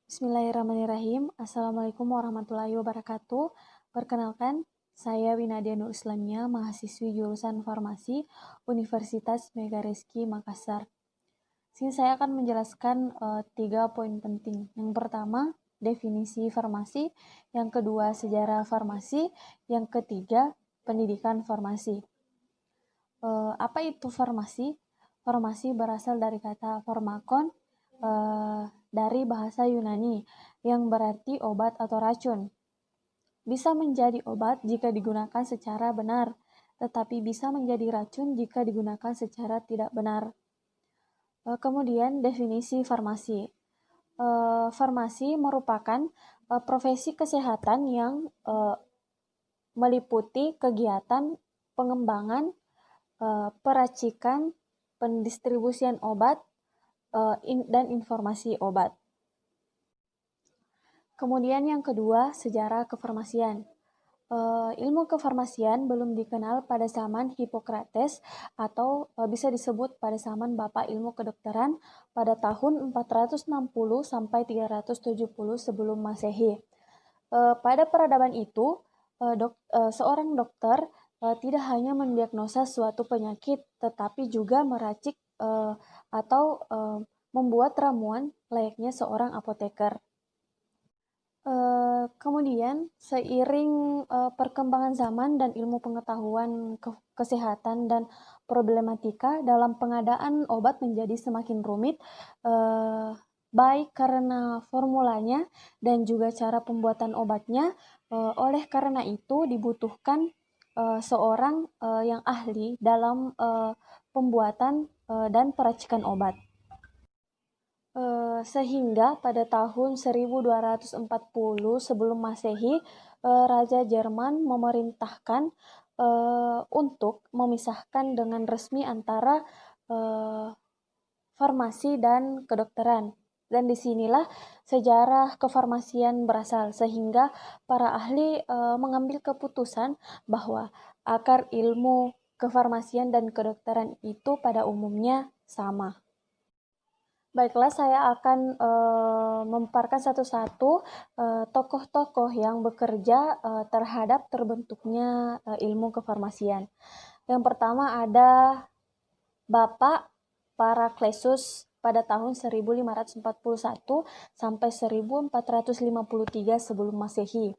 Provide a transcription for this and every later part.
Bismillahirrahmanirrahim. Assalamualaikum warahmatullahi wabarakatuh. Perkenalkan, saya Winadia Nur Islamia, mahasiswi jurusan Farmasi Universitas Megarizky Makassar. Sini saya akan menjelaskan 3 poin penting. Yang pertama, definisi farmasi. Yang kedua, sejarah farmasi. Yang ketiga, pendidikan farmasi. Apa itu farmasi? Farmasi berasal dari kata farmakon, dari bahasa Yunani, yang berarti obat atau racun. Bisa menjadi obat jika digunakan secara benar, tetapi bisa menjadi racun jika digunakan secara tidak benar. Kemudian definisi farmasi. Farmasi merupakan profesi kesehatan yang meliputi kegiatan pengembangan, peracikan, pendistribusian obat, dan informasi obat. Kemudian yang kedua, sejarah kefarmasian. Ilmu kefarmasian belum dikenal pada zaman Hippocrates atau bisa disebut pada zaman Bapak Ilmu Kedokteran pada tahun 460 sampai 370 sebelum Masehi. Pada peradaban itu, seorang dokter tidak hanya mendiagnosa suatu penyakit, tetapi juga meracik atau membuat ramuan layaknya seorang apoteker. Kemudian, seiring perkembangan zaman dan ilmu pengetahuan kesehatan dan problematika dalam pengadaan obat menjadi semakin rumit, baik karena formulanya dan juga cara pembuatan obatnya. Oleh karena itu, dibutuhkan seorang yang ahli dalam pembuatan dan peracikan obat. Sehingga pada tahun 1240 sebelum Masehi, Raja Jerman memerintahkan untuk memisahkan dengan resmi antara farmasi dan kedokteran. Dan disinilah sejarah kefarmasian berasal, sehingga para ahli mengambil keputusan bahwa akar ilmu kefarmasian dan kedokteran itu pada umumnya sama. Baiklah, saya akan memaparkan satu-satu tokoh-tokoh yang bekerja terhadap terbentuknya ilmu kefarmasian. Yang pertama ada Bapak Paracelsus pada tahun 1541 sampai 1453 sebelum Masehi.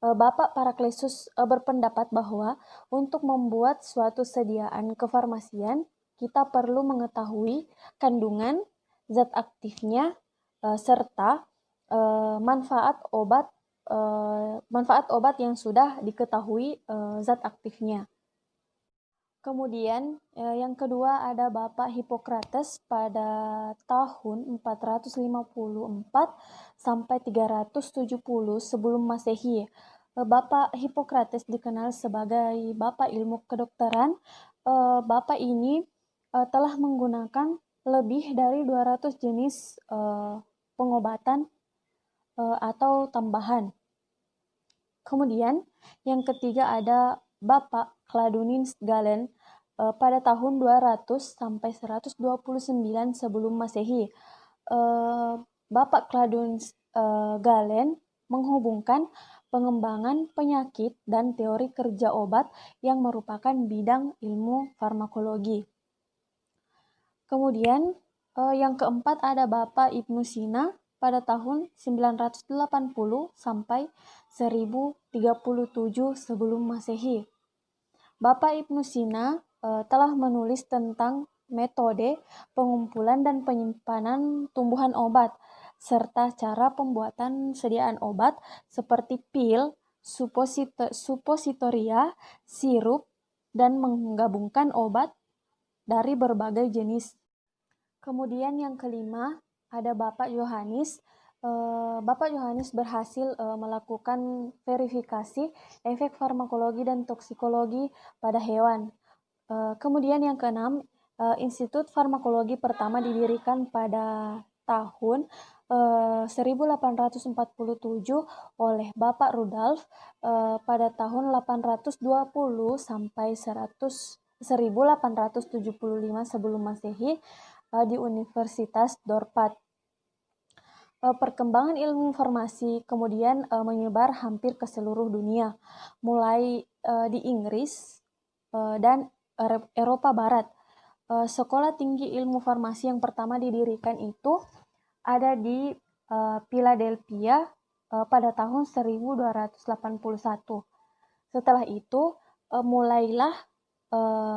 Bapak Paracelsus berpendapat bahwa untuk membuat suatu sediaan kefarmasian, kita perlu mengetahui kandungan, zat aktifnya, serta manfaat obat yang sudah diketahui zat aktifnya. Kemudian yang kedua ada Bapak Hippocrates pada tahun 454 sampai 370 sebelum Masehi. Bapak Hippocrates dikenal sebagai Bapak Ilmu Kedokteran. Bapak ini telah menggunakan lebih dari 200 jenis pengobatan atau tambahan. Kemudian yang ketiga ada Bapak Cladunin Galen pada tahun 200 sampai 129 sebelum Masehi. Bapak Cladunin Galen menghubungkan pengembangan penyakit dan teori kerja obat yang merupakan bidang ilmu farmakologi. Kemudian yang keempat ada Bapak Ibnu Sina pada tahun 980 sampai 1037 sebelum Masehi. Bapak Ibnu Sina telah menulis tentang metode pengumpulan dan penyimpanan tumbuhan obat, serta cara pembuatan sediaan obat seperti pil, supositoria, sirup, dan menggabungkan obat dari berbagai jenis. Kemudian yang kelima ada Bapak Yohanes Bapak Yohanes berhasil melakukan verifikasi efek farmakologi dan toksikologi pada hewan. Kemudian yang keenam, Institut Farmakologi pertama didirikan pada tahun 1847 oleh Bapak Rudolf pada tahun 820 sampai 1875 sebelum Masehi di Universitas Dorpat. Perkembangan ilmu informasi kemudian menyebar hampir ke seluruh dunia, mulai di Inggris dan Eropa Barat. Sekolah tinggi ilmu farmasi yang pertama didirikan itu ada di Philadelphia pada tahun 1281. Setelah itu mulailah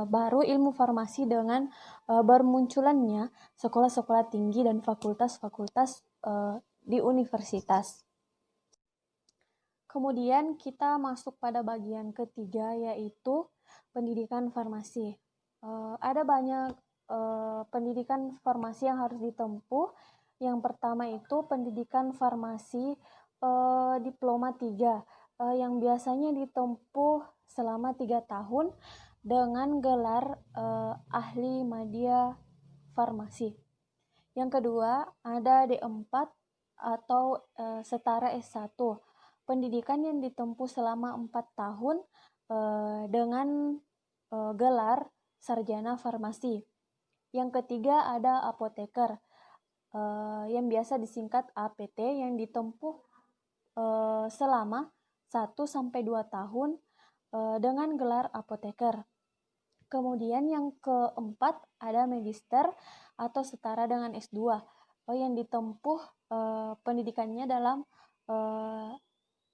baru ilmu farmasi dengan bermunculannya sekolah-sekolah tinggi dan fakultas-fakultas di universitas. Kemudian kita masuk pada bagian ketiga, yaitu pendidikan farmasi. Ada banyak pendidikan farmasi yang harus ditempuh. Yang pertama itu pendidikan farmasi diploma 3, yang biasanya ditempuh selama 3 tahun dengan gelar ahli media farmasi. Yang kedua ada D4 atau setara S1, pendidikan yang ditempuh selama 4 tahun dengan gelar sarjana farmasi. Yang ketiga ada apoteker yang biasa disingkat APT, yang ditempuh selama 1-2 tahun dengan gelar apoteker. Kemudian yang keempat ada magister atau setara dengan S2 yang ditempuh pendidikannya dalam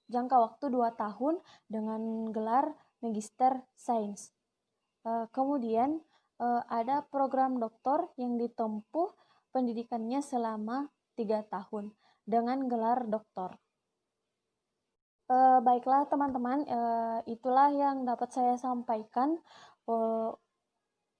jangka waktu 2 tahun dengan gelar magister sains. Kemudian ada program doktor yang ditempuh pendidikannya selama 3 tahun dengan gelar doktor. Baiklah teman-teman, itulah yang dapat saya sampaikan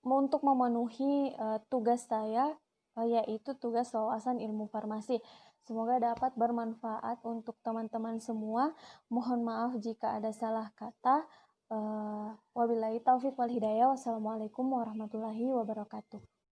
untuk memenuhi tugas saya, yaitu tugas wawasan ilmu farmasi. Semoga dapat bermanfaat untuk teman-teman semua. Mohon maaf jika ada salah kata. Wabillahi taufiq wal hidayah. Wassalamualaikum warahmatullahi wabarakatuh.